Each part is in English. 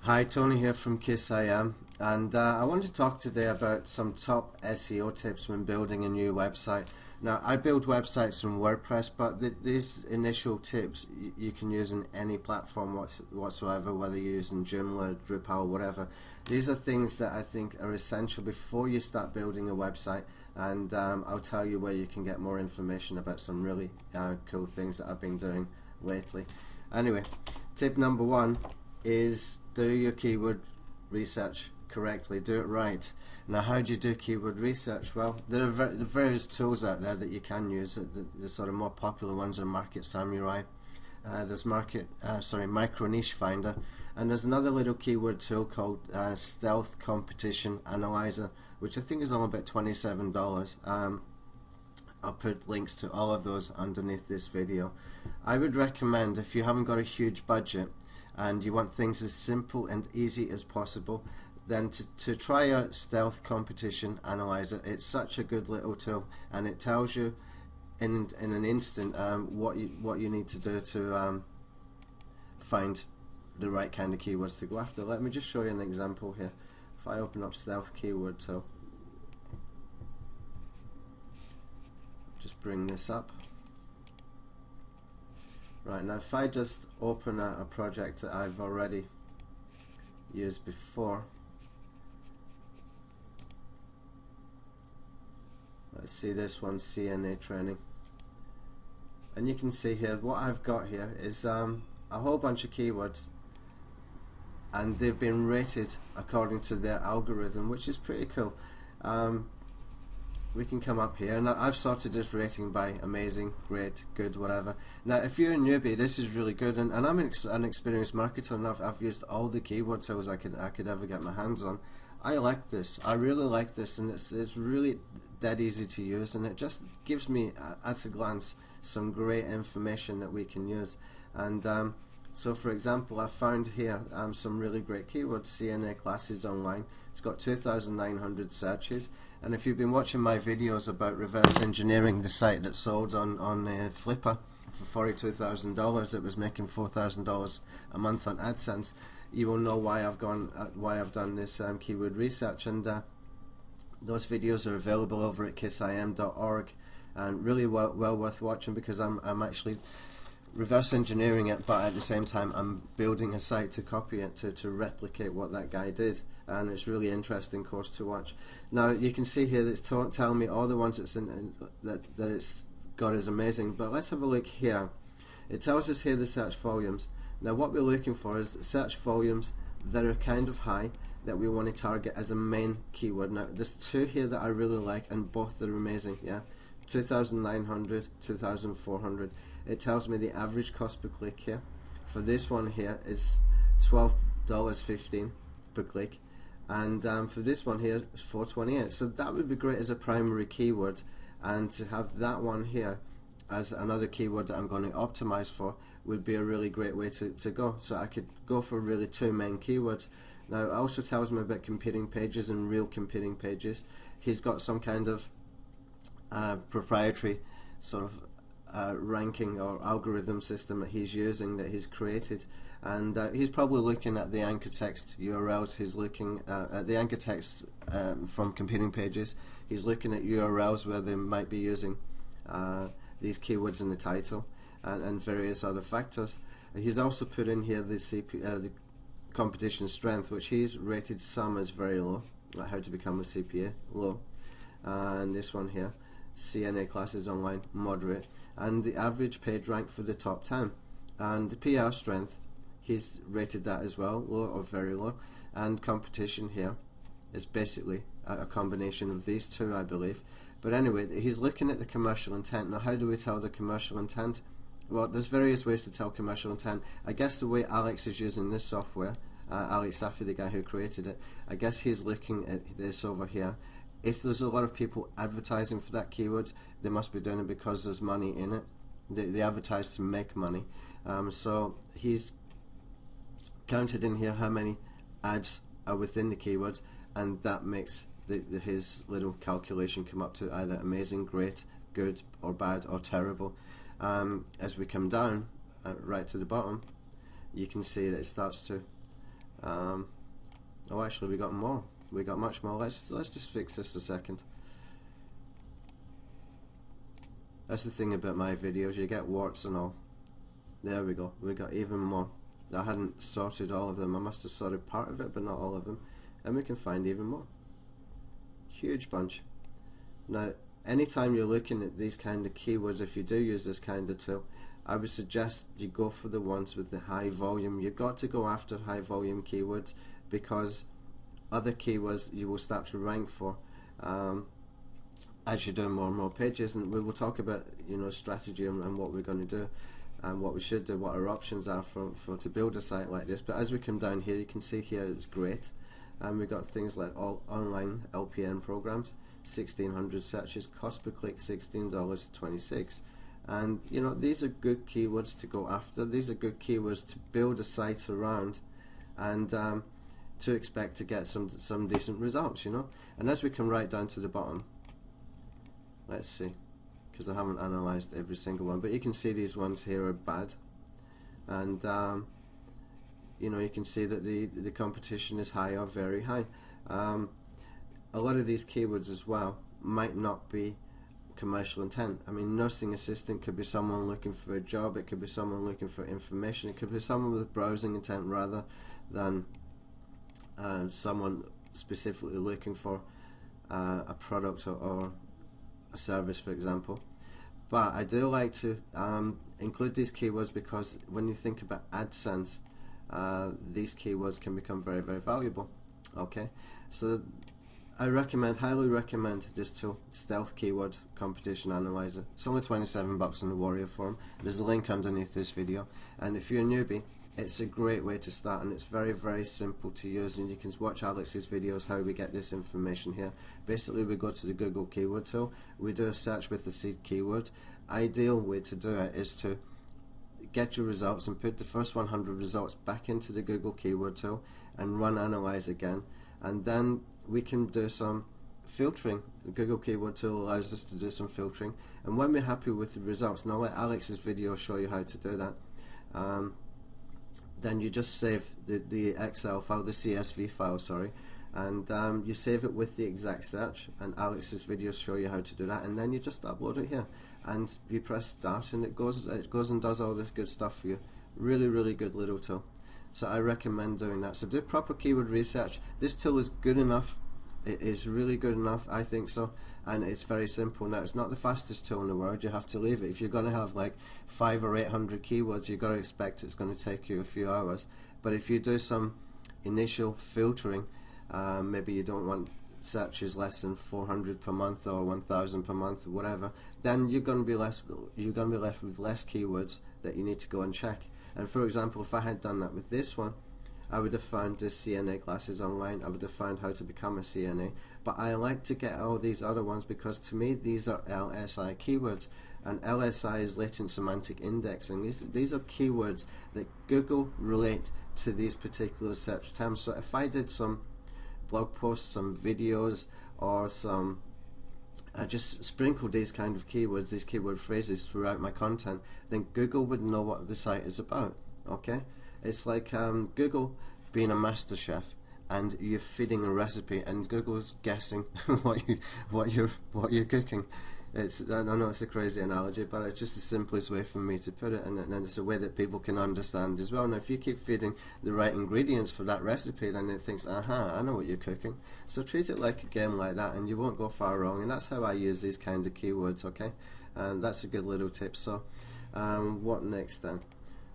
Hi, Tony here from KISS.IM, and I want to talk today about some top SEO tips when building a new website. Now, I build websites from WordPress, but these initial tips you can use in any platform whatsoever, whether you're using Joomla, Drupal, whatever. These are things that I think are essential before you start building a website, and I'll tell you where you can get more information about some really cool things that I've been doing lately. Anyway, tip number one is do your keyword research correctly, do it right. Now, how do you do keyword research? Well, there are various tools out there that you can use. The sort of more popular ones are Market Samurai, there's Micro Niche Finder, and there's another little keyword tool called Stealth Competition Analyzer, which I think is only about $27. I'll put links to all of those underneath this video. I would recommend, if you haven't got a huge budget and you want things as simple and easy as possible, then to try out Stealth Competition Analyzer. It's such a good little tool, and it tells you in an instant what you need to do to find the right kind of keywords to go after. Let me just show you an example here. If I open up Stealth Keyword Tool, just bring this up. Right, now if I just open a project that I've already used before, let's see, this one's CNA training, and you can see here what I've got here is a whole bunch of keywords, and they've been rated according to their algorithm, which is pretty cool. We can come up here, and I've sorted this rating by amazing, great, good, whatever. Now, if you're a newbie, this is really good, and I'm an experienced marketer, and I've used all the keyword tools I could ever get my hands on. I like this. I really like this, and it's really dead easy to use, and it just gives me at a glance some great information that we can use. And so, for example, I found here some really great keywords. CNA classes online. It's got 2,900 searches. And if you've been watching my videos about reverse engineering the site that sold on Flipper for $42,000, it was making $4,000 a month on AdSense, you will know why I've done this keyword research. And those videos are available over at kissim.org, and really well worth watching, because I'm actually reverse engineering it, but at the same time I'm building a site to copy it, to replicate what that guy did, and it's really interesting course to watch. Now you can see here that it's telling me all the ones that it's got is amazing, but let's have a look here. It tells us here the search volumes. Now what we're looking for is search volumes that are kind of high, that we want to target as a main keyword. Now there's two here that I really like, and both are amazing. 2,900, 2,400. It tells me the average cost per click here. For this one here is $12.15 per click, and for this one here is $4.28. So that would be great as a primary keyword, and to have that one here as another keyword that I'm going to optimize for would be a really great way to go. So I could go for really two main keywords. Now it also tells me about competing pages and real competing pages. He's got some kind of proprietary sort of ranking or algorithm system that he's using, that he's created, and he's probably looking at the anchor text URLs. He's looking at the anchor text from competing pages. He's looking at URLs where they might be using these keywords in the title, and various other factors. And he's also put in here the competition strength, which he's rated some as very low, like how to become a CPA, low, and this one here, CNA classes online, moderate, and the average page rank for the top 10. And the PR strength, he's rated that as well, low or very low, and competition here is basically a combination of these two, I believe. But anyway, he's looking at the commercial intent. Now how do we tell the commercial intent? Well, there's various ways to tell commercial intent. I guess the way Alex is using this software, Alex Safi, the guy who created it, I guess he's looking at this over here. If there's a lot of people advertising for that keyword, they must be doing it because there's money in it. They advertise to make money. So he's counted in here how many ads are within the keyword, and that makes his little calculation come up to either amazing, great, good, or bad, or terrible. As we come down right to the bottom, you can see that it starts to Oh, actually, we got more. We got much more. Let's just fix this a second. That's the thing about my videos, you get warts and all. There we go, we got even more. I hadn't sorted all of them. I must have sorted part of it, but not all of them. And we can find even more. Huge bunch. Now, anytime you're looking at these kind of keywords, if you do use this kind of tool, I would suggest you go for the ones with the high volume. You've got to go after high volume keywords, because other keywords you will start to rank for as you do more and more pages. And we will talk about, you know, strategy and what we're going to do and what we should do, what our options are for to build a site like this. But as we come down here, you can see here it's great, and we've got things like all online LPN programs, 1,600 searches, cost per click $16.26. And you know, these are good keywords to go after. These are good keywords to build a site around, and to expect to get some decent results, you know. And as we come right down to the bottom, let's see, because I haven't analyzed every single one, but you can see these ones here are bad, and you know, you can see that the competition is high or very high. A lot of these keywords as well might not be commercial intent. I mean, nursing assistant could be someone looking for a job, it could be someone looking for information, it could be someone with browsing intent rather than someone specifically looking for a product or a service, for example. But I do like to include these keywords, because when you think about AdSense, these keywords can become very, very valuable. Okay, so I highly recommend this tool, Stealth Keyword Competition Analyzer. It's only 27 bucks on the Warrior Forum. There's a link underneath this video, and if you're a newbie, it's a great way to start, and it's very, very simple to use. And you can watch Alex's videos how we get this information here. Basically, we go to the Google keyword tool, we do a search with the seed keyword. Ideal way to do it is to get your results and put the first 100 results back into the Google keyword tool and run analyze again, and then we can do some filtering. The Google keyword tool allows us to do some filtering, and when we're happy with the results, and I'll let Alex's video show you how to do that, then you just save the Excel file, the CSV file, sorry, and you save it with the exact search, and Alex's videos show you how to do that, and then you just upload it here, and you press start, and it goes and does all this good stuff for you. Really, really good little tool. So I recommend doing that. So do proper keyword research. This tool is good enough. It is really good enough, I think so, and it's very simple. Now, it's not the fastest tool in the world. You have to leave it. If you're going to have like 500 or 800 keywords, you've got to expect it's going to take you a few hours. But if you do some initial filtering, maybe you don't want searches less than 400 per month or 1,000 per month, or whatever, then you're going to be left with less keywords that you need to go and check. And for example, if I had done that with this one, I would have found this CNA classes online, I would have found how to become a CNA, but I like to get all these other ones because to me these are LSI keywords, and LSI is latent semantic indexing. These are keywords that Google relate to these particular search terms. So if I did some blog posts, some videos, or some just sprinkle these kind of keywords, these keyword phrases throughout my content, then Google would know what the site is about. Okay, it's like Google being a master chef, and you're feeding a recipe, and Google's guessing what you're cooking. I know it's a crazy analogy, but it's just the simplest way for me to put it, and it's a way that people can understand as well. Now, if you keep feeding the right ingredients for that recipe, then it thinks, aha, I know what you're cooking. So treat it like a game like that, and you won't go far wrong. And that's how I use these kind of keywords, okay? And that's a good little tip. So what next then?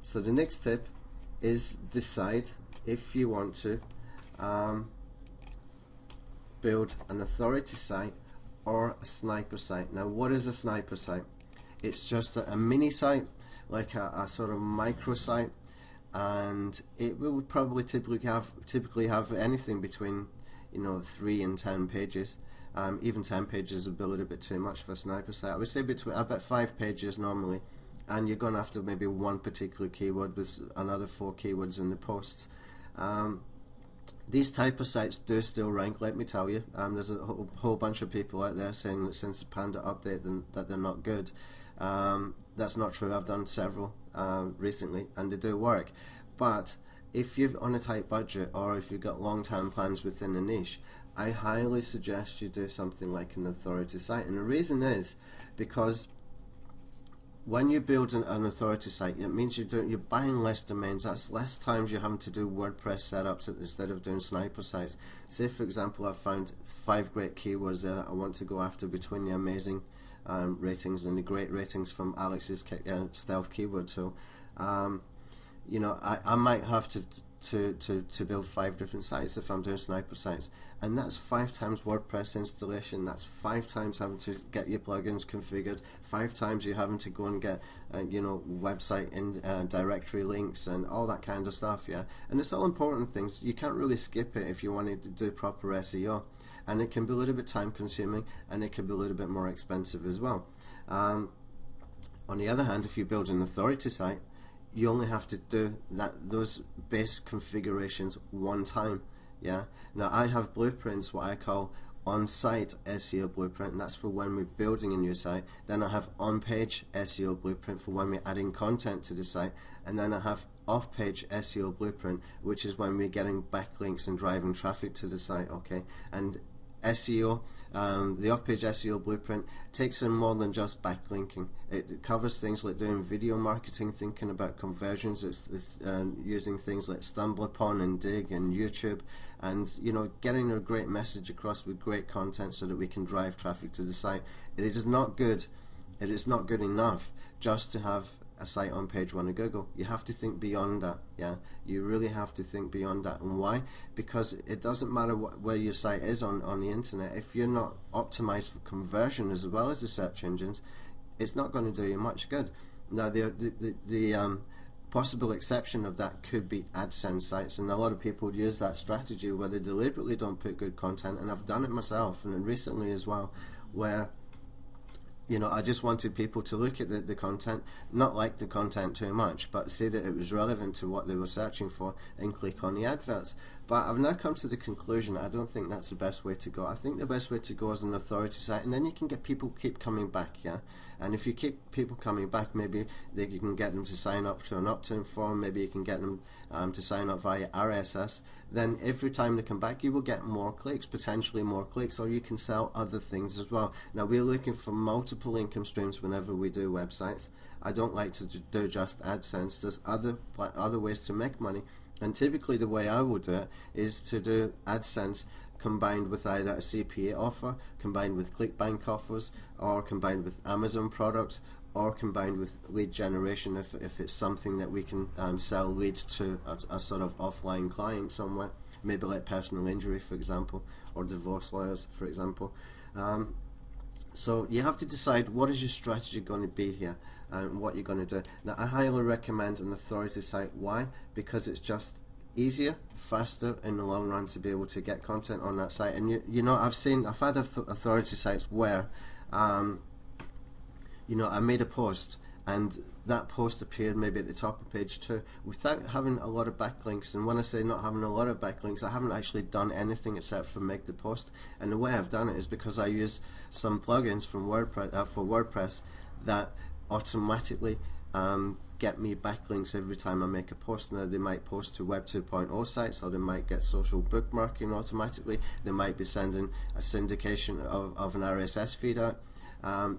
So the next tip is decide if you want to build an authority site or a sniper site. Now, what is a sniper site? It's just a mini site, like a sort of micro site, and it will probably typically have anything between 3 and 10 pages. Even 10 pages would be a little bit too much for a sniper site. I would say about 5 pages normally, and you're going to have to maybe one particular keyword with another 4 keywords in the posts. These type of sites do still rank, let me tell you. There's a whole bunch of people out there saying that since the Panda update that they're not good. That's not true. I've done several recently, and they do work. But if you're on a tight budget or if you've got long-term plans within a niche, I highly suggest you do something like an authority site. And the reason is because when you build an authority site, it means you're buying less domains. That's less times you're having to do WordPress setups instead of doing sniper sites. Say, for example, I've found 5 great keywords there that I want to go after between the amazing ratings and the great ratings from Alex's stealth keyword tool. You know, I might have to build 5 different sites if I'm doing sniper sites, and that's 5 times WordPress installation, that's 5 times having to get your plugins configured, 5 times you having to go and get you know, website and directory links and all that kind of stuff, yeah. And it's all important things. You can't really skip it if you wanted to do proper SEO, and it can be a little bit time consuming, and it can be a little bit more expensive as well. On the other hand, if you build an authority site, you only have to do those base configurations one time, yeah. Now I have blueprints, what I call on-site SEO blueprint, and that's for when we're building a new site. Then I have on-page SEO blueprint for when we're adding content to the site, and then I have off-page SEO blueprint, which is when we're getting backlinks and driving traffic to the site, okay. And SEO, the off-page SEO blueprint takes in more than just backlinking. It covers things like doing video marketing, thinking about conversions. It's using things like StumbleUpon and Dig and YouTube, and you know, getting a great message across with great content so that we can drive traffic to the site. It is not good. It is not good enough just to have a site on page 1 of Google. You have to think beyond that, yeah. You really have to think beyond that. And why? Because it doesn't matter where your site is on the internet. If you're not optimized for conversion as well as the search engines, it's not going to do you much good. Now the possible exception of that could be AdSense sites, and a lot of people use that strategy where they deliberately don't put good content, and I've done it myself, and recently as well, where you know, I just wanted people to look at the content, not like the content too much, but see that it was relevant to what they were searching for, and click on the adverts. But I've now come to the conclusion I don't think that's the best way to go. I think the best way to go is an authority site, and then you can get people keep coming back, yeah. And if you keep people coming back, maybe you can get them to sign up to an opt-in form, maybe you can get them to sign up via RSS. Then every time they come back, you will get more clicks, potentially more clicks, or you can sell other things as well. Now, we're looking for multiple income streams whenever we do websites. I don't like to do just AdSense. There's other ways to make money, and typically the way I would do it is to do AdSense combined with either a CPA offer, combined with ClickBank offers, or combined with Amazon products, or combined with lead generation if it's something that we can sell leads to a sort of offline client somewhere, maybe like personal injury, for example, or divorce lawyers, for example. So you have to decide what is your strategy going to be here and what you're going to do. Now, I highly recommend an authority site. Why? Because it's just easier, faster in the long run to be able to get content on that site. And you know, I've had authority sites where you know, I made a post and that post appeared maybe at the top of page 2 without having a lot of backlinks. And when I say not having a lot of backlinks, I haven't actually done anything except for make the post. And the way I've done it is because I use some plugins from WordPress for WordPress that automatically get me backlinks every time I make a post. Now, they might post to Web 2.0 sites, or they might get social bookmarking automatically. They might be sending a syndication of an RSS feed out.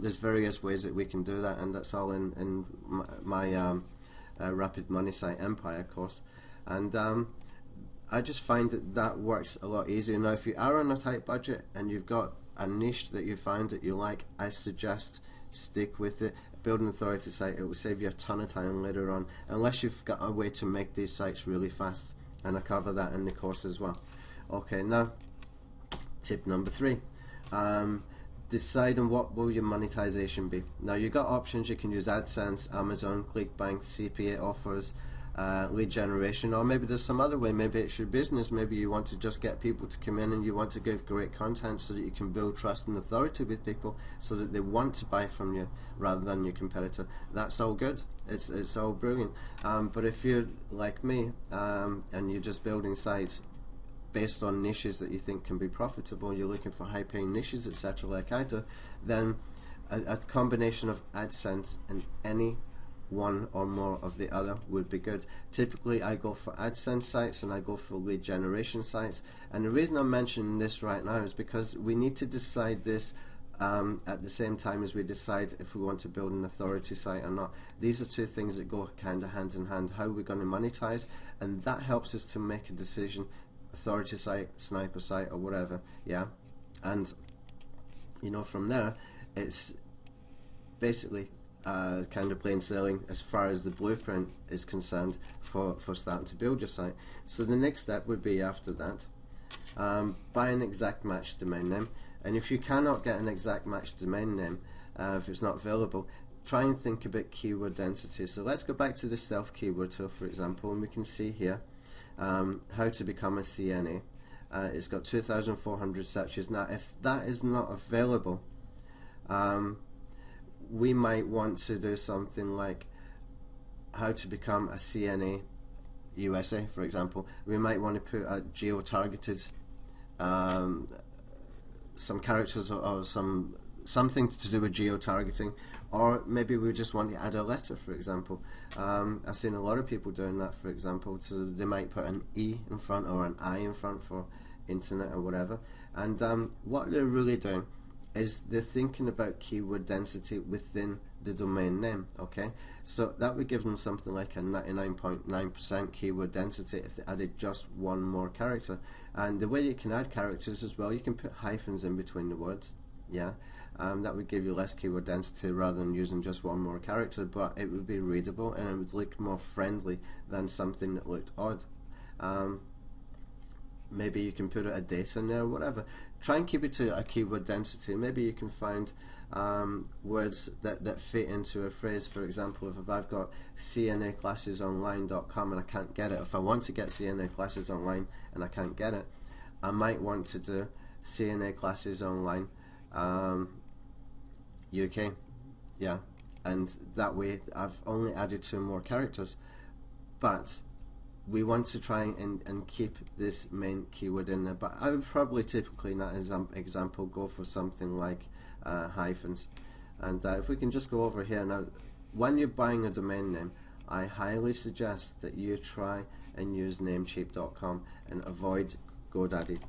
There's various ways that we can do that, and that's all in my Rapid Money site Empire course. And I just find that works a lot easier. Now, if you are on a tight budget and you've got a niche that you find that you like, I suggest stick with it. Build an authority site. It will save you a ton of time later on, unless you've got a way to make these sites really fast, and I cover that in the course as well. Okay, now tip number 3. Decide on what will your monetization be. Now, you've got options. You can use AdSense, Amazon, ClickBank, CPA offers, lead generation, or maybe there's some other way. Maybe it's your business. Maybe you want to just get people to come in and you want to give great content so that you can build trust and authority with people so that they want to buy from you rather than your competitor. That's all good. It's all brilliant. But if you're like me and you're just building sites based on niches that you think can be profitable, you're looking for high paying niches, etc., like I do, then a combination of AdSense and any one or more of the other would be good. Typically I go for AdSense sites and I go for lead generation sites, and the reason I'm mentioning this right now is because we need to decide this at the same time as we decide if we want to build an authority site or not. These are two things that go kind of hand in hand, how we're going to monetize, and that helps us to make a decision, authority site, sniper site, or whatever. Yeah, and you know, from there it's basically kind of plain sailing as far as the blueprint is concerned for starting to build your site. So the next step would be after that, buy an exact match domain name. And if you cannot get an exact match domain name, if it's not available, try and think about keyword density. So let's go back to the stealth keyword tool, for example, and we can see here how to become a CNA. It's got 2,400 searches. Now if that is not available, we might want to do something like how to become a CNA USA, for example. We might want to put a geo-targeted some characters or something to do with geo-targeting, or maybe we just want to add a letter, for example. I've seen a lot of people doing that, for example, so they might put an E in front or an I in front for internet or whatever, and what they're really doing is they're thinking about keyword density within the domain name. Okay, so that would give them something like a 99.9% keyword density if they added just one more character. And the way you can add characters as well, you can put hyphens in between the words. Yeah, that would give you less keyword density rather than using just one more character, but it would be readable and it would look more friendly than something that looked odd. Maybe you can put a date in there, whatever. Try and keep it to a keyword density. Maybe you can find words that fit into a phrase. For example, if I've got cnaclassesonline.com and I can't get it, if I want to get CNA Classes Online and I can't get it, I might want to do CNA Classes Online UK. Yeah, and that way I've only added 2 more characters, but we want to try and keep this main keyword in there. But I would probably typically, in that example, go for something like hyphens. And if we can just go over here now, when you're buying a domain name, I highly suggest that you try and use namecheap.com and avoid GoDaddy.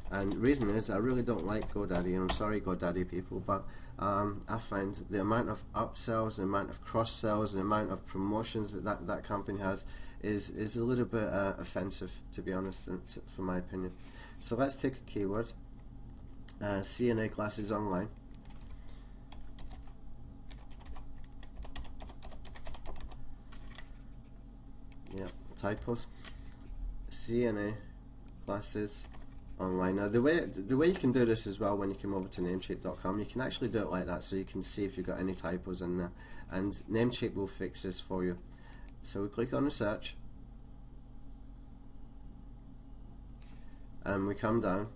And the reason is, I really don't like GoDaddy, and I'm sorry GoDaddy people, but I find the amount of upsells, the amount of cross-sells, the amount of promotions that company has is a little bit offensive, to be honest, from my opinion. So let's take a keyword, CNA Classes Online. Yeah, typos. CNA Classes Online. Now the way you can do this as well, when you come over to namecheap.com, you can actually do it like that, so you can see if you've got any typos in there, and Namecheap will fix this for you. So we click on the search and we come down,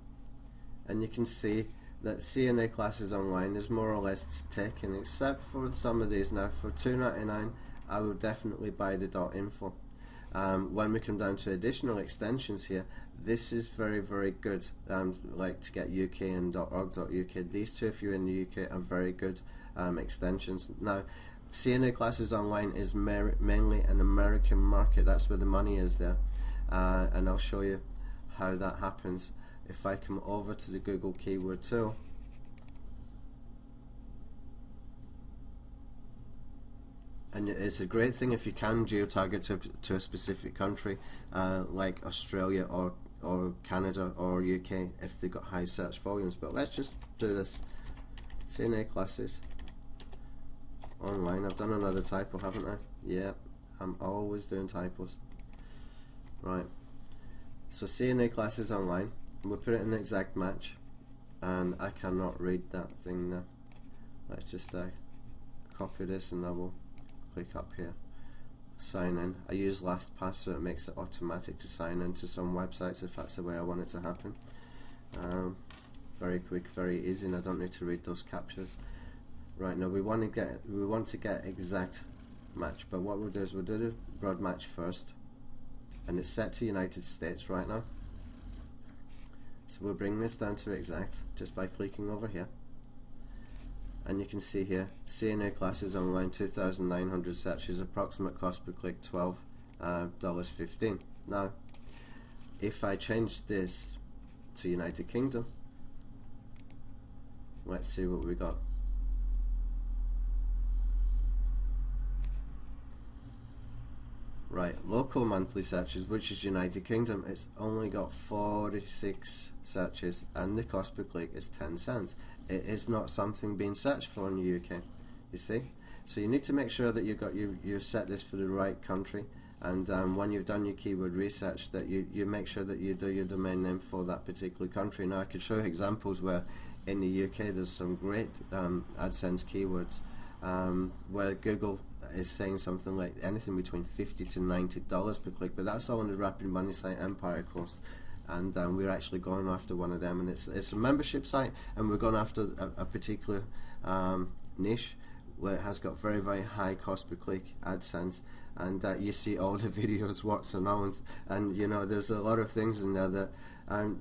and you can see that CNA Classes Online is more or less taken, except for some of these. Now for $2.99 I will definitely buy the .info. When we come down to additional extensions here, this is very, very good, like to get UK and .org.uk. These two, if you're in the UK, are very good extensions. Now CNA Classes Online is mainly an American market. That's where the money is there, and I'll show you how that happens. If I come over to the Google keyword tool, and it's a great thing if you can geo-target to a specific country, like Australia or Canada or UK, if they've got high search volumes. But let's just do this. CNA Classes Online. I've done another typo, haven't I? Yeah, I'm always doing typos. Right. So CNA Classes Online. We'll put it in the exact match, and I cannot read that thing now. Let's just copy this, and I will click up here, sign in. I use LastPass, so it makes it automatic to sign into some websites if that's the way I want it to happen. Very quick, very easy, and I don't need to read those captures. Right, now we want to get exact match, but what we'll do is we'll do the broad match first, and it's set to United States right now. So we'll bring this down to exact just by clicking over here, and you can see here CNA classes online, 2,900 searches, approximate cost per click $12.15. Now if I change this to United Kingdom, let's see what we got. Right, local monthly searches, which is United Kingdom, it's only got 46 searches and the cost per click is 10 cents. It is not something being searched for in the UK, you see. So you need to make sure that you set this for the right country, and when you've done your keyword research, that you make sure that you do your domain name for that particular country. Now I could show you examples where in the UK there's some great AdSense keywords where Google is saying something like anything between $50 to $90 per click, but that's all in the Rapid Money Site Empire course, and we're actually going after one of them, and it's a membership site, and we're going after a particular niche where it has got very, very high cost per click AdSense, and you see all the videos, what's announced, and you know there's a lot of things in there that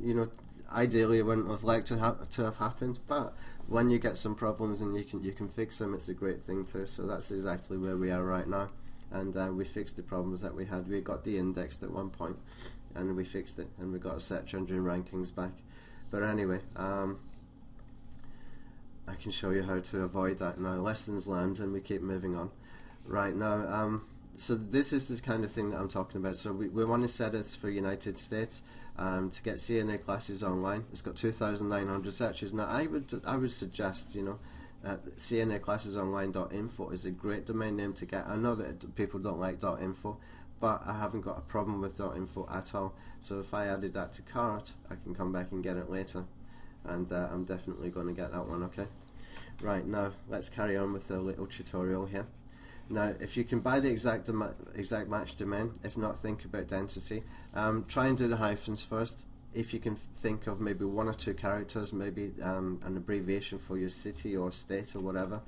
you know ideally I wouldn't have liked to have happened, but when you get some problems and you can fix them, it's a great thing too. So that's exactly where we are right now, and we fixed the problems that we had. We got de-indexed at one point, and we fixed it, and we got a search engine rankings back. But anyway, I can show you how to avoid that now. Lessons learned, and we keep moving on. Right now, so this is the kind of thing that I'm talking about. So we want to set it for United States. To get CNA classes online, it's got 2,900 searches. Now I would suggest, you know, CNAclassesonline.info is a great domain name to get. I know that people don't like .info, but I haven't got a problem with .info at all. So if I added that to cart, I can come back and get it later, and I'm definitely going to get that one. Okay, right, now let's carry on with a little tutorial here. Now, if you can buy the exact match domain, if not, think about density. Try and do the hyphens first. If you can think of maybe one or two characters, maybe an abbreviation for your city or state or whatever,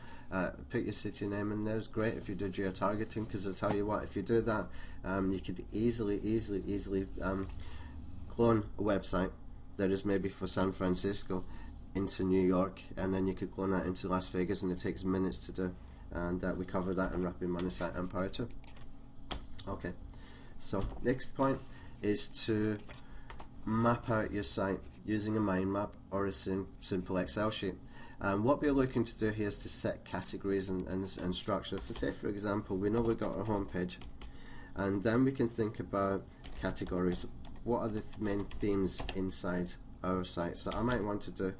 put your city name in there. It's great if you do geo-targeting, because I tell you what, if you do that, you could easily clone a website that is maybe for San Francisco into New York, and then you could clone that into Las Vegas, and it takes minutes to do. And we cover that in Rapid Money Site Empire too. Okay, so next point is to map out your site using a mind map or a simple Excel sheet. What we're looking to do here is to set categories and structures. So say for example, we know we've got our home page, and then we can think about categories. What are the main themes inside our site? So I might want to do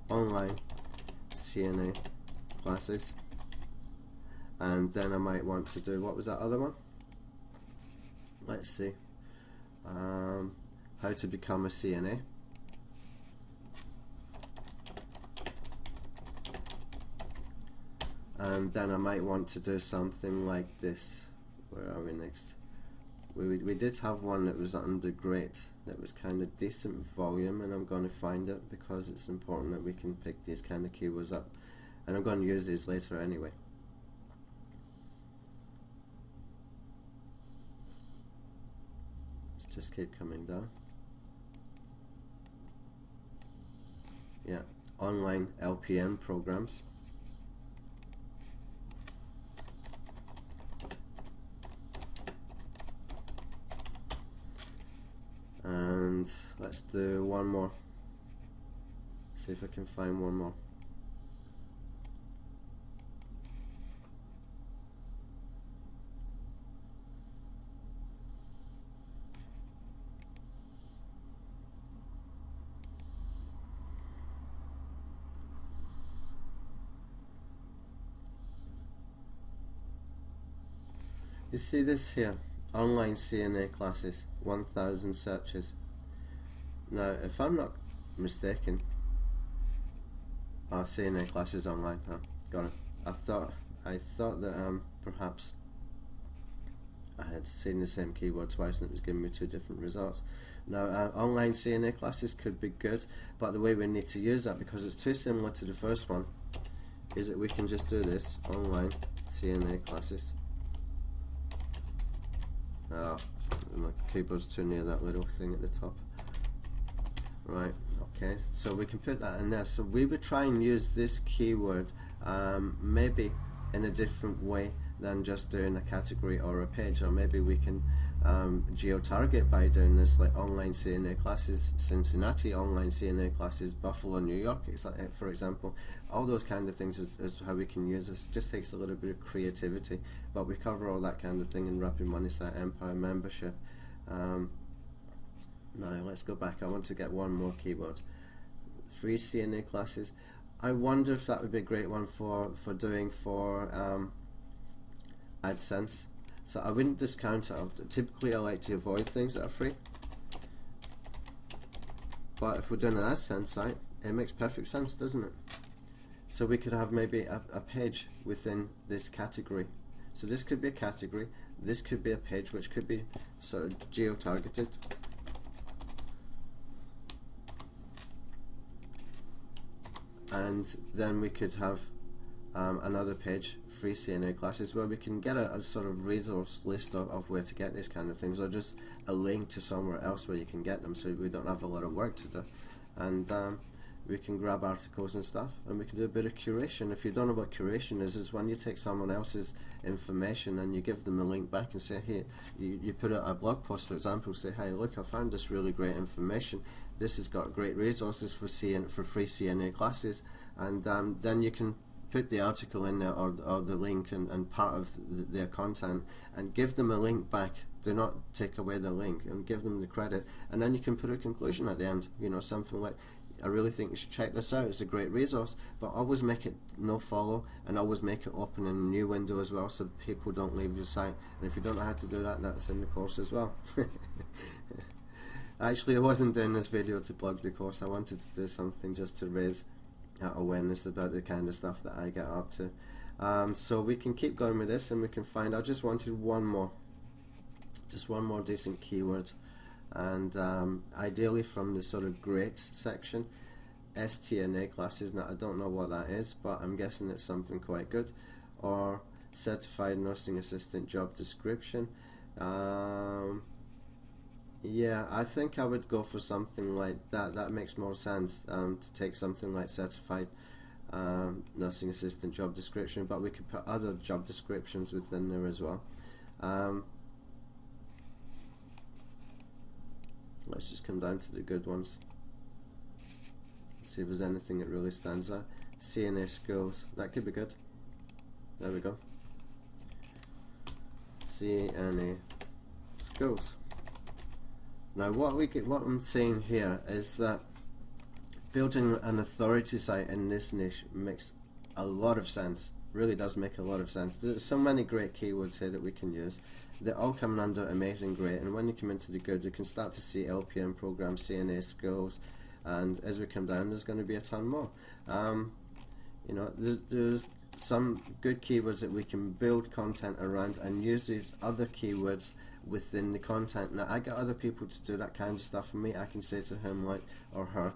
online CNA classes, and then I might want to do, what was that other one? Let's see, how to become a CNA. And then I might want to do something like this. Where are we next? We did have one that was under great, that was kind of decent volume, and I'm going to find it because it's important that we can pick these kind of keywords up, and I'm going to use these later anyway. Just keep coming down. Yeah, online LPM programs. And let's do one more. See if I can find one more. You see this here, online CNA classes, 1,000 searches. Now, if I'm not mistaken, CNA classes online. Got it. I thought that perhaps I had seen the same keyword twice and it was giving me two different results. Now, online CNA classes could be good, but the way we need to use that, because it's too similar to the first one, is that we can just do this, online CNA classes. My keyboard's too near that little thing at the top. Right, okay, so we can put that in there. So we would try and use this keyword maybe in a different way than just doing a category or a page, or maybe we can geo-target by doing this, like online CNA classes Cincinnati, online CNA classes Buffalo, New York, for example. All those kind of things is how we can use this. Just takes a little bit of creativity, but we cover all that kind of thing in Rapid Money Site Empire membership. Now let's go back. I want to get one more keyword. Free CNA classes. I wonder if that would be a great one for doing for AdSense. So I wouldn't discount it. Typically I like to avoid things that are free. But if we're doing an AdSense site, it makes perfect sense, doesn't it? So we could have maybe a page within this category. So this could be a category, this could be a page which could be sort of geo-targeted. And then we could have another page, free CNA classes, where we can get a sort of resource list of where to get these kind of things, or just a link to somewhere else where you can get them, so we don't have a lot of work to do. And we can grab articles and stuff, and we can do a bit of curation. If you don't know what curation is when you take someone else's information and you give them a link back and say, hey, you put out a blog post, for example, say, hey, look, I found this really great information. This has got great resources for free CNA classes, and then you can put the article in there, or the link and part of their content, and give them a link back. Do not take away the link, and give them the credit, and then you can put a conclusion at the end, you know, something like, I really think you should check this out, it's a great resource, but always make it no follow, and always make it open in a new window as well, so people don't leave your site. And if you don't know how to do that, that's in the course as well. Actually, I wasn't doing this video to plug the course. I wanted to do something just to raise awareness about the kind of stuff that I get up to. So we can keep going with this, and we can find, I just wanted one more decent keyword, and ideally from the sort of great section. STNA classes, now I don't know what that is, but I'm guessing it's something quite good. Or certified nursing assistant job description. Yeah, I think I would go for something like that. That makes more sense, to take something like certified nursing assistant job description, but we could put other job descriptions within there as well. Let's just come down to the good ones. See if there's anything that really stands out. CNA skills, that could be good. There we go. CNA skills. Now what I'm saying here is that building an authority site in this niche makes a lot of sense. Really does make a lot of sense. There's so many great keywords here that we can use. They're all coming under amazing, great, and when you come into the good, you can start to see LPM program, CNA skills, and as we come down, there's going to be a ton more. You know, there's some good keywords that we can build content around and use these other keywords within the content. Now I get other people to do that kind of stuff for me. I can say to him, like, or her,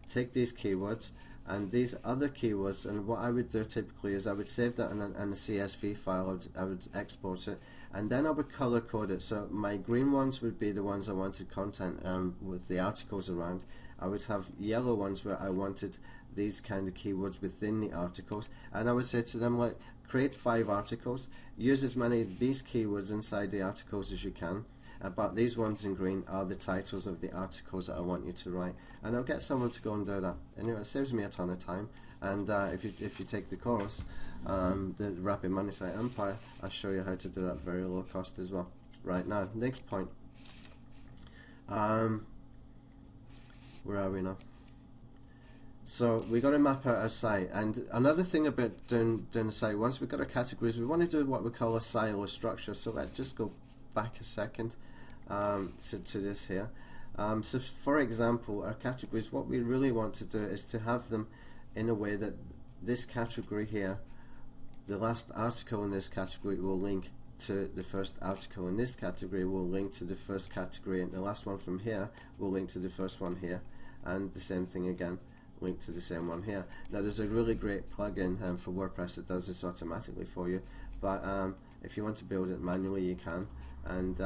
take these keywords and these other keywords, and what I would do typically is I would save that in a CSV file. I would export it, and then I would color code it. So my green ones would be the ones I wanted content with the articles around. I would have yellow ones where I wanted these kind of keywords within the articles, and I would say to them, like, create 5 articles, use as many of these keywords inside the articles as you can, but these ones in green are the titles of the articles that I want you to write, and I'll get someone to go and do that. Anyway, it saves me a ton of time, and if you take the course, the Rapid Money Site Empire, I'll show you how to do that at very low cost as well. Right, now, next point. Where are we now? So we got to map out our site, and another thing about doing a site, once we've got our categories, we want to do what we call a silo structure. So let's just go back a second to this here. So for example, our categories, what we really want to do is to have them in a way that this category here, the last article in this category will link to the first article in this category, will link to the first category, and the last one from here will link to the first one here, and the same thing again, link to the same one here. Now there's a really great plugin for WordPress that does this automatically for you, but if you want to build it manually you can, and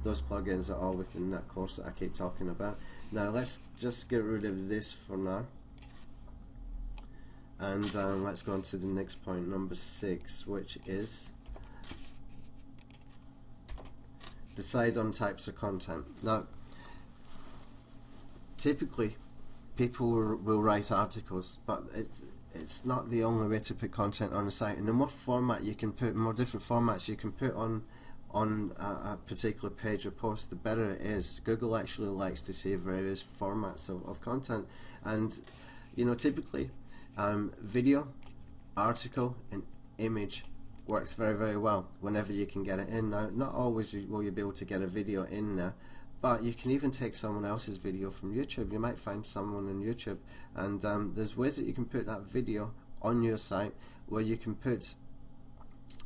those plugins are all within that course that I keep talking about. Now let's just get rid of this for now, and let's go on to the next point, number 6, which is decide on types of content. Now typically people will write articles, but it's not the only way to put content on a site, and the more format you can put, more different formats you can put on a particular page or post, the better it is. Google actually likes to see various formats of content, and you know, typically video, article and image works very, very well whenever you can get it in. Now not always will you be able to get a video in there, but you can even take someone else's video from YouTube. You might find someone on YouTube, and there's ways that you can put that video on your site where you can put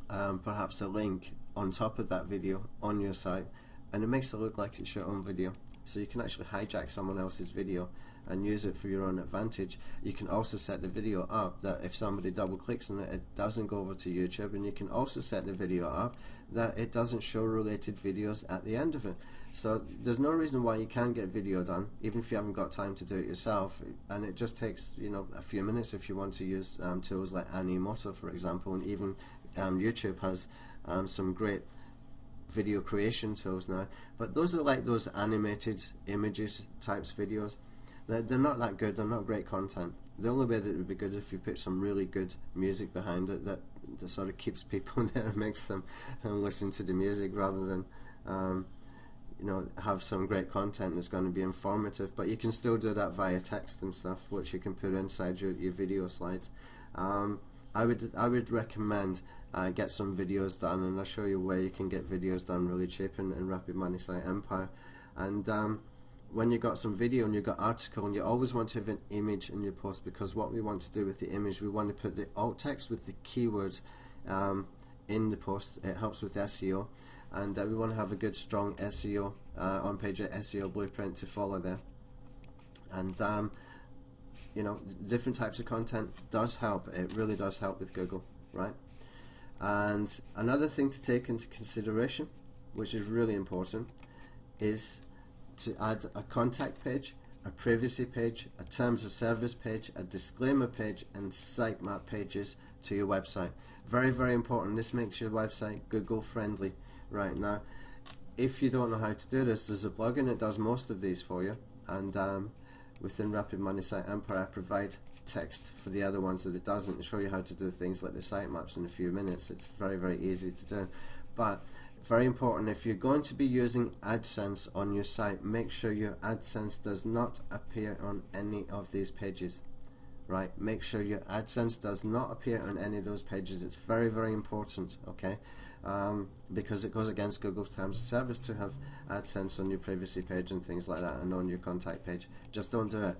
perhaps a link on top of that video on your site, and it makes it look like it's your own video. So you can actually hijack someone else's video and use it for your own advantage. You can also set the video up that if somebody double clicks on it, it doesn't go over to YouTube, and you can also set the video up that it doesn't show related videos at the end of it. So there's no reason why you can't get video done, even if you haven't got time to do it yourself, and it just takes, you know, a few minutes if you want to use tools like Animoto, for example, and even YouTube has some great video creation tools now. But those are like those animated images types videos. They're not that good, they're not great content. The only way that it would be good if you put some really good music behind it that sort of keeps people there and makes them listen to the music, rather than you know, have some great content that's going to be informative. But you can still do that via text and stuff, which you can put inside your video slides. I would recommend get some videos done, and I'll show you where you can get videos done really cheap in Rapid Money Site Empire. And when you've got some video and you've got article, and you always want to have an image in your post, because what we want to do with the image, we want to put the alt text with the keyword in the post. It helps with SEO, and we want to have a good strong SEO on-page SEO blueprint to follow there. And you know, different types of content does help. It really does help with Google, right? And another thing to take into consideration, which is really important, is to add a contact page, a privacy page, a terms of service page, a disclaimer page, and sitemap pages to your website. Very, very important. This makes your website Google friendly. Right now, if you don't know how to do this, there's a plugin that does most of these for you, and within Rapid Money Site Empire I provide text for the other ones that it doesn't, and show you how to do things like the sitemaps in a few minutes. It's very, very easy to do. But very important, if you're going to be using AdSense on your site, make sure your AdSense does not appear on any of these pages. Right? Make sure your AdSense does not appear on any of those pages. It's very, very important, okay? Because it goes against Google's terms of service to have AdSense on your privacy page and things like that, and on your contact page. Just don't do it.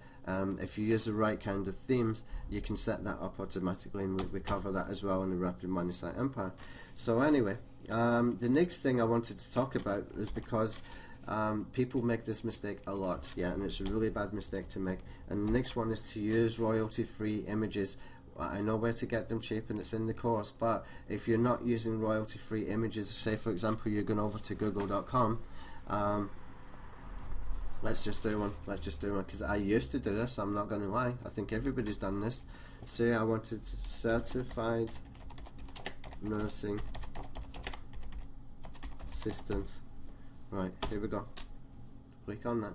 If you use the right kind of themes, you can set that up automatically, and we cover that as well in the Rapid Money Site Empire. So anyway, the next thing I wanted to talk about is because people make this mistake a lot, yeah, and it's a really bad mistake to make. And the next one is to use royalty-free images. I know where to get them cheap, and it's in the course. But if you're not using royalty-free images, say for example you're going over to google.com, let's just do one, because I used to do this, I'm not going to lie. I think everybody's done this. Say I wanted certified nursing assistant. Right, here we go. Click on that,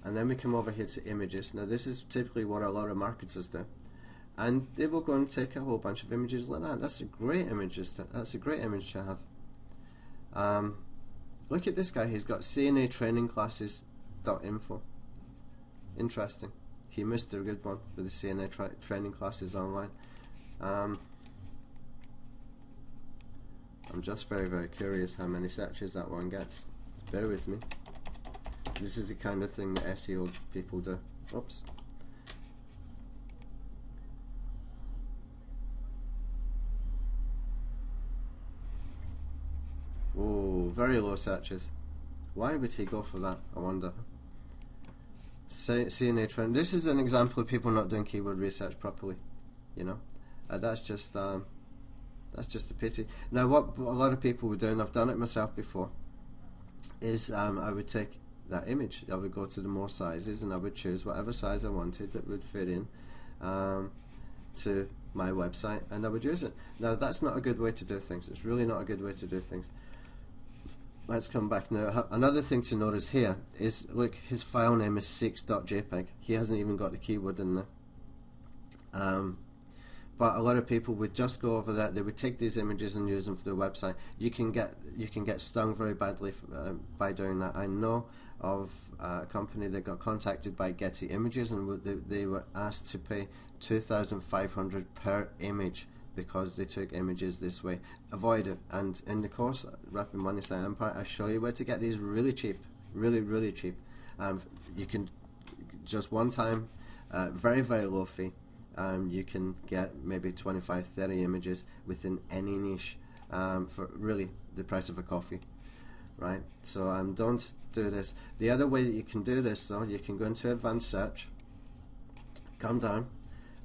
and then we come over here to images. Now this is typically what a lot of marketers do, and they will go and take a whole bunch of images like that. That's a great image. That's a great image to have. Look at this guy. He's got CNA training classes.info. Interesting. He missed a good one with the CNA training classes online. I'm just very, very curious how many searches that one gets. Bear with me. This is the kind of thing that SEO people do. Oops. Oh, very low searches. Why would he go for that, I wonder? CNA trend. This is an example of people not doing keyword research properly. You know, that's just That's just a pity. Now, what a lot of people were doing, I've done it myself before, is I would take that image, I would go to the more sizes, and I would choose whatever size I wanted that would fit in to my website, and I would use it. Now, that's not a good way to do things. It's really not a good way to do things. Let's come back now. Another thing to notice here is, look, his file name is 6.jpg. He hasn't even got the keyword in there. But a lot of people would just go over that. They would take these images and use them for their website. You can get stung very badly by doing that. I know of a company that got contacted by Getty Images, and they were asked to pay $2,500 per image because they took images this way. Avoid it. And in the course, Rapid Money Site Empire, I show you where to get these really cheap, really cheap. You can just one time, very low fee. You can get maybe 25-30 images within any niche for really the price of a coffee, right? So don't do this. The other way that you can do this, though, you can go into advanced search, come down,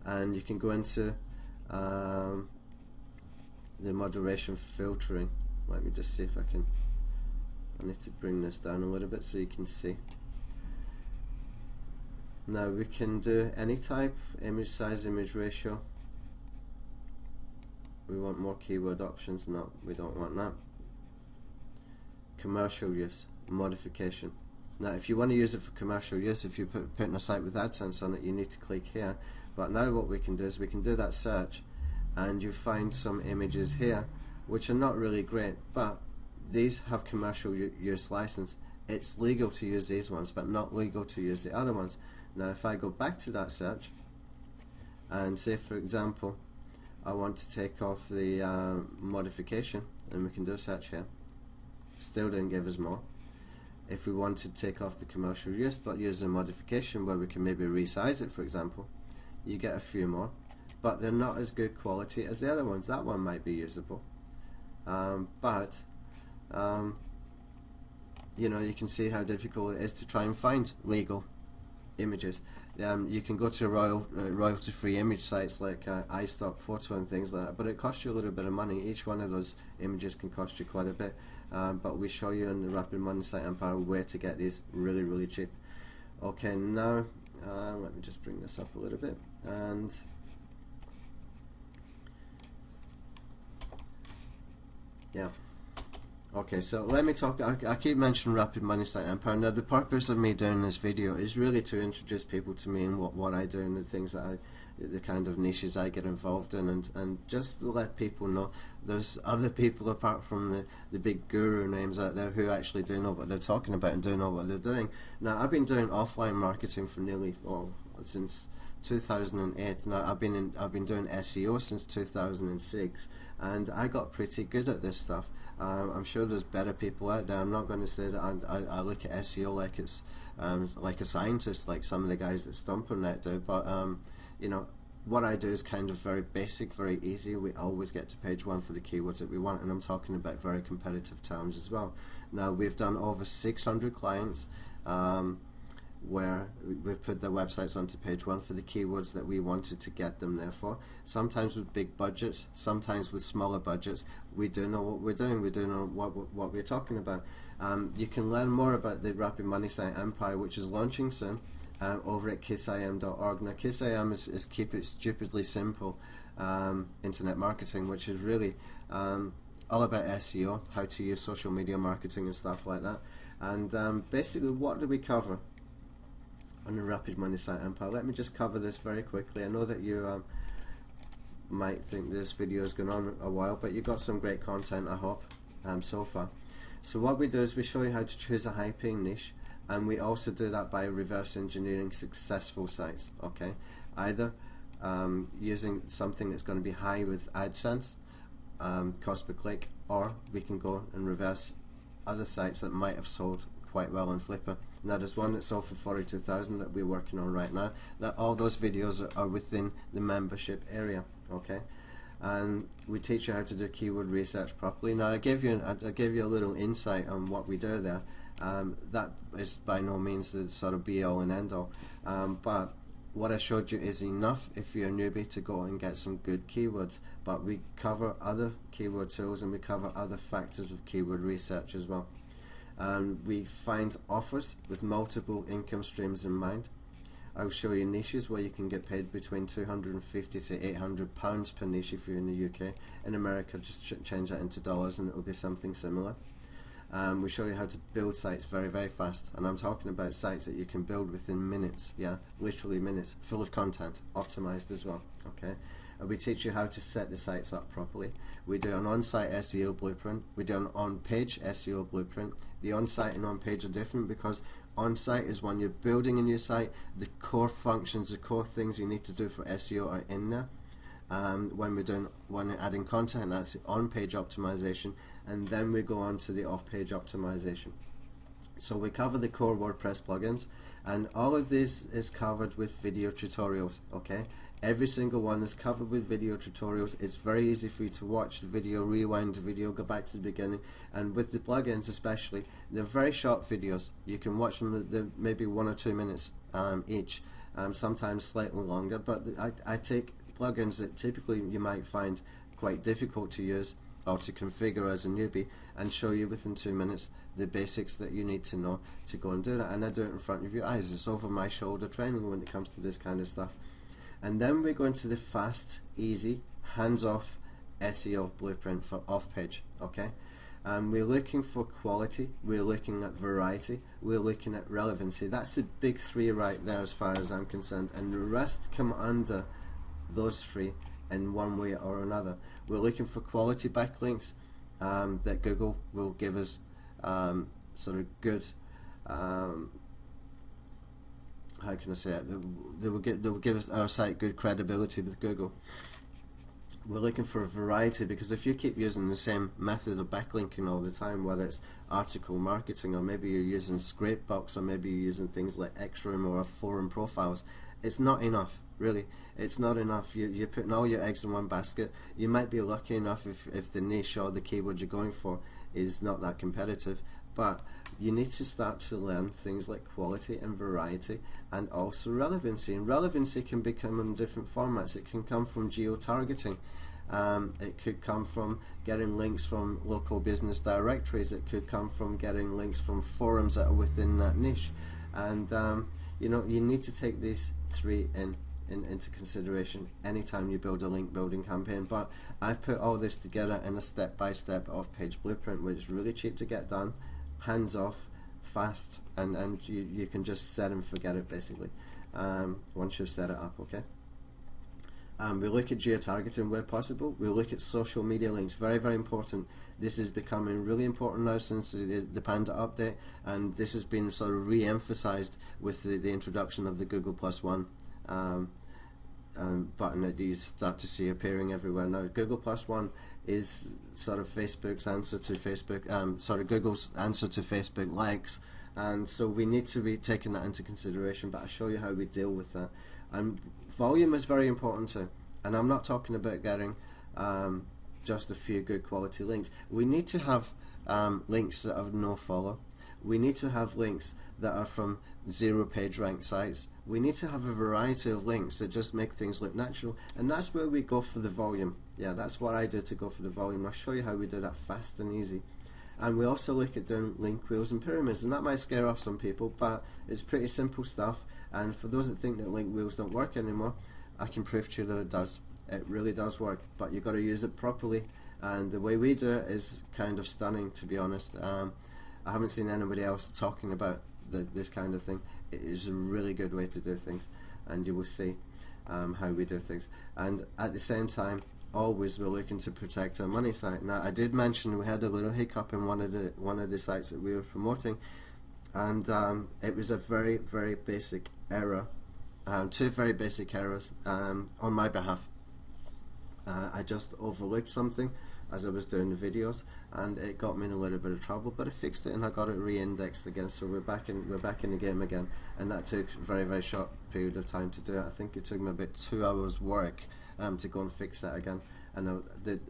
and you can go into the moderation filtering. Let me just see if I can. I need to bring this down a little bit so you can see. Now we can do any type, image size, image ratio. We want more keyword options. No, we don't want that. Commercial use, modification. Now if you want to use it for commercial use, if you're putting a site with AdSense on it, you need to click here. But now what we can do is we can do that search, and you find some images here which are not really great, but these have commercial use license. It's legal to use these ones, but not legal to use the other ones. Now if I go back to that search and say, for example, I want to take off the modification, and we can do a search here, still didn't give us more. If we want to take off the commercial use but use a modification where we can maybe resize it, for example, you get a few more, but they're not as good quality as the other ones. That one might be usable, but you know, you can see how difficult it is to try and find legal images. You can go to royalty-free image sites like iStock Photo and things like that, but it costs you a little bit of money. Each one of those images can cost you quite a bit, but we show you in the Rapid Money Site Empire where to get these really cheap. Okay, now let me just bring this up a little bit, and yeah. Okay, so let me talk. I keep mentioning Rapid Money Site Empire. Now, the purpose of me doing this video is really to introduce people to me and what I do and the things that the kind of niches I get involved in, and just to let people know there's other people apart from the big guru names out there who actually do know what they're talking about and do know what they're doing. Now, I've been doing offline marketing for nearly since 2008. Now, I've been doing SEO since 2006, and I got pretty good at this stuff. I'm sure there's better people out there. I'm not going to say that I look at SEO like it's like a scientist, like some of the guys that Stumpernet do, but you know, what I do is kind of very basic, very easy. We always get to page 1 for the keywords that we want, and I'm talking about very competitive terms as well. Now, we've done over 600 clients where we've put their websites onto page 1 for the keywords that we wanted to get them there for. Sometimes with big budgets, sometimes with smaller budgets. We do know what we're doing. We do know what we're talking about. You can learn more about the Rapid Money Site Empire, which is launching soon, over at kissim.org. Now, KissIM is Keep It Stupidly Simple internet marketing, which is really all about SEO, how to use social media marketing and stuff like that. And basically, what do we cover on the Rapid Money Site Empire? Let me just cover this very quickly. I know that you might think this video has gone on a while, but you got some great content, I hope, so far. So what we do is we show you how to choose a high-paying niche, and we also do that by reverse engineering successful sites. Okay, either using something that's going to be high with AdSense, cost per click, or we can go and reverse other sites that might have sold quite well on Flipper. Now, there's one that sold for 42,000 that we're working on right now. That all those videos are within the membership area. Okay, and we teach you how to do keyword research properly. Now, I gave you a little insight on what we do there. That is by no means the sort of be all and end all, but what I showed you is enough if you're a newbie to go and get some good keywords, but we cover other keyword tools and we cover other factors of keyword research as well. We find offers with multiple income streams in mind. I'll show you niches where you can get paid between £250 to £800 per niche if you're in the UK. In America, just change that into dollars and it will be something similar. We show you how to build sites very, very fast, and I'm talking about sites that you can build within minutes, yeah, literally minutes, full of content, optimized as well, okay? And we teach you how to set the sites up properly. We do an on-site SEO blueprint, we do an on-page SEO blueprint. The on-site and on-page are different because on-site is when you're building a new site, the core functions, the core things you need to do for SEO are in there. When we're adding content, that's on-page optimization, and then we go on to the off-page optimization. So we cover the core WordPress plugins, and all of this is covered with video tutorials, okay? Every single one is covered with video tutorials. It's very easy for you to watch the video, rewind the video, go back to the beginning, and with the plugins especially, they're very short videos. You can watch them, they're maybe 1 or 2 minutes each, sometimes slightly longer, but I take plugins that typically you might find quite difficult to use or to configure as a newbie and show you within 2 minutes the basics that you need to know to go and do that, and I do it in front of your eyes. It's over my shoulder training when it comes to this kind of stuff. And then we go into the fast, easy, hands-off SEO blueprint for off-page, okay? We're looking for quality, we're looking at variety, we're looking at relevancy. That's the big three right there as far as I'm concerned, and the rest come under those three in one way or another. We're looking for quality backlinks that Google will give us sort of good, how can I say it? They will give our site good credibility with Google. We're looking for a variety, because if you keep using the same method of backlinking all the time, whether it's article marketing, or maybe you're using Scrapebox, or maybe you're using things like Xroom or forum profiles, it's not enough, really. It's not enough. You're putting all your eggs in one basket. You might be lucky enough if the niche or the keyword you're going for is not that competitive, but you need to start to learn things like quality and variety, and also relevancy. And relevancy can become in different formats. It can come from geo-targeting. It could come from getting links from local business directories. It could come from getting links from forums that are within that niche. And you know, you need to take these three into consideration anytime you build a link building campaign. But I've put all this together in a step-by-step off-page blueprint, which is really cheap to get done, hands off, fast, and you can just set and forget it basically once you've set it up, okay? We look at geo-targeting where possible. We look at social media links, very, very important. This is becoming really important now since the Panda update, and this has been sort of re-emphasized with the introduction of the Google Plus One button that you start to see appearing everywhere now. Google Plus One is sort of Facebook's answer to Facebook, Google's answer to Facebook likes, and so we need to be taking that into consideration, but I'll show you how we deal with that. And volume is very important too, and I'm not talking about getting just a few good quality links. We need to have links that are no follow. We need to have links that are from 0 page rank sites. We need to have a variety of links that just make things look natural, and that's where we go for the volume. Yeah, that's what I do to go for the volume. I'll show you how we do that fast and easy. And we also look at doing link wheels and pyramids, and that might scare off some people, but it's pretty simple stuff. And for those that think that link wheels don't work anymore, I can prove to you that it does. It really does work, but you've got to use it properly, and the way we do it is kind of stunning, to be honest. I haven't seen anybody else talking about this kind of thing. It is a really good way to do things, and you will see how we do things. And at the same time, always we're looking to protect our money site. Now, I did mention we had a little hiccup in one of the sites that we were promoting, and it was a very, very basic error, 2 very basic errors on my behalf. I just overlooked something as I was doing the videos, and it got me in a little bit of trouble, but I fixed it and I got it re-indexed again, so we're back in the game again. And that took a very, very short period of time to do it. I think it took me about 2 hours work to go and fix that again, and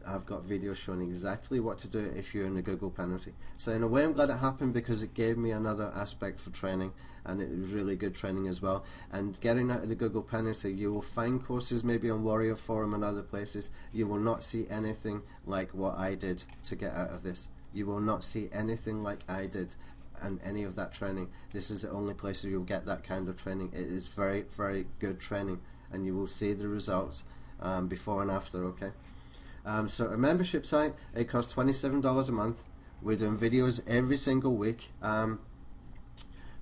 I've got videos showing exactly what to do if you're in a Google penalty. So in a way, I'm glad it happened because it gave me another aspect for training, and it was really good training as well. And getting out of the Google penalty, you will find courses maybe on Warrior Forum and other places. You will not see anything like what I did to get out of this. You will not see anything like I did and any of that training. This is the only place where you'll get that kind of training. It is very, very good training, and you will see the results before and after. Okay, so a membership site, it costs $27 a month. We're doing videos every single week.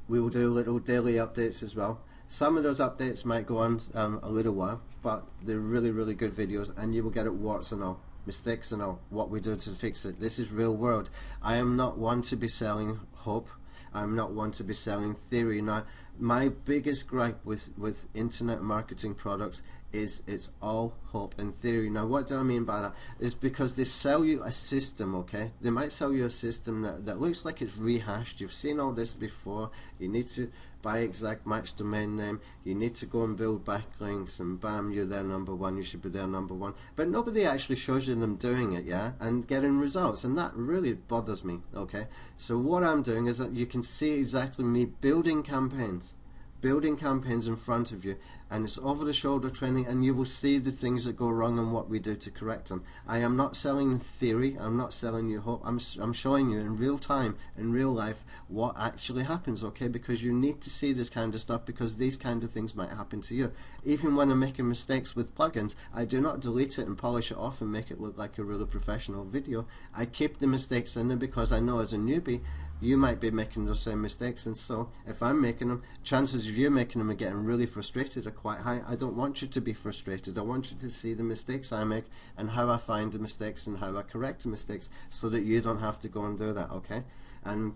We will do little daily updates as well. Some of those updates might go on a little while, but they're really, really good videos, and you will get it warts and all, mistakes and all, what we do to fix it. This is real world. I am not one to be selling hope. I'm not one to be selling theory. Now, my biggest gripe with internet marketing products is it's all hope and theory. Now, what do I mean by that? Is because they sell you a system, okay? They might sell you a system that looks like it's rehashed. You've seen all this before. You need to buy exact match domain name. You need to go and build backlinks, and bam, you're there number one. You should be there number one. But nobody actually shows you them doing it, yeah, and getting results, and that really bothers me, okay? So what I'm doing is that you can see exactly me building campaigns in front of you, and it's over the shoulder training, and you will see the things that go wrong and what we do to correct them. I am not selling theory, I'm not selling you hope, I'm showing you in real time, in real life, what actually happens, okay? Because you need to see this kind of stuff, because these kind of things might happen to you. Even when I'm making mistakes with plugins, I do not delete it and polish it off and make it look like a really professional video. I keep the mistakes in there because I know as a newbie, you might be making those same mistakes, and so if I'm making them, chances of you making them and getting really frustrated are quite high. I don't want you to be frustrated. I want you to see the mistakes I make and how I find the mistakes and how I correct the mistakes, so that you don't have to go and do that, okay? And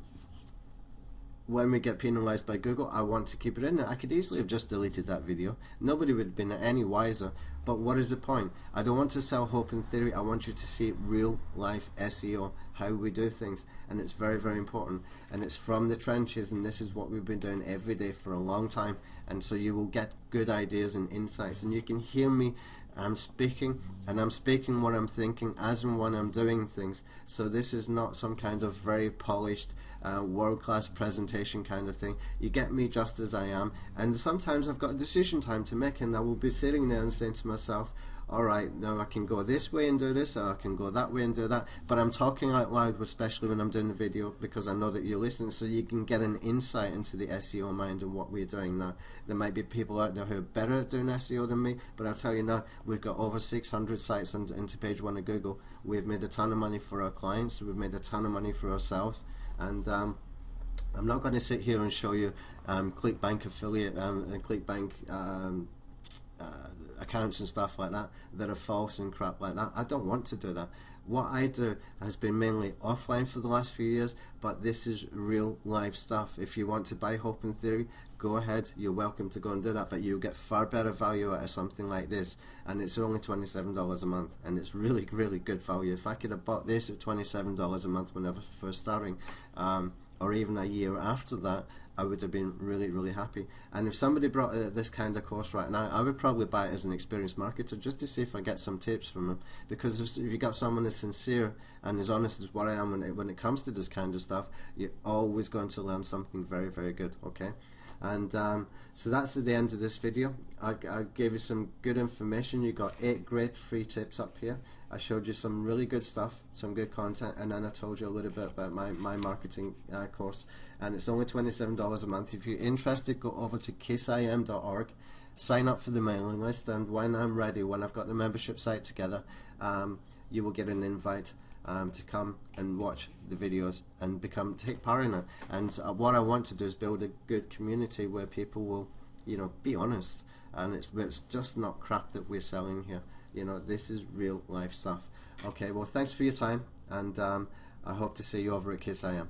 when we get penalized by Google, I want to keep it in there. I could easily have just deleted that video. Nobody would have been any wiser. But what is the point? I don't want to sell hope and theory. I want you to see real life SEO, how we do things, and it's very, very important. And it's from the trenches, and this is what we've been doing every day for a long time. And so you will get good ideas and insights, and you can hear me. I'm speaking, and I'm speaking what I'm thinking as and when I'm doing things. So this is not some kind of very polished world-class presentation kind of thing. You get me just as I am, and sometimes I've got a decision time to make, and I will be sitting there and saying to myself, alright, now I can go this way and do this, or I can go that way and do that, but I'm talking out loud, especially when I'm doing the video, because I know that you're listening, so you can get an insight into the SEO mind and what we're doing now. There might be people out there who are better at doing SEO than me, but I'll tell you now, we've got over 600 sites into page one of Google. We've made a ton of money for our clients, we've made a ton of money for ourselves, and I'm not going to sit here and show you ClickBank affiliate and ClickBank accounts and stuff like that are false and crap like that. I don't want to do that. What I do has been mainly offline for the last few years, but this is real life stuff. If you want to buy hope and theory, go ahead, you're welcome to go and do that, but you'll get far better value out of something like this, and it's only $27 a month, and it's really, really good value. If I could have bought this at $27 a month when I was first starting, or even a year after that, I would have been really, really happy. And if somebody brought this kind of course right now, I would probably buy it as an experienced marketer, just to see if I get some tips from them. Because if you got someone as sincere and as honest as what I am when it comes to this kind of stuff, you're always going to learn something very, very good, okay? And so that's at the end of this video. I gave you some good information. You got 8 great free tips up here. I showed you some really good stuff, some good content, and then I told you a little bit about my marketing course. And it's only $27 a month. If you're interested, go over to kissim.org, sign up for the mailing list, and when I'm ready, when I've got the membership site together, you will get an invite to come and watch the videos and take part in it. And what I want to do is build a good community where people will, you know, be honest, and it's just not crap that we're selling here. You know, this is real life stuff. Okay, well, thanks for your time, and I hope to see you over at KissIM.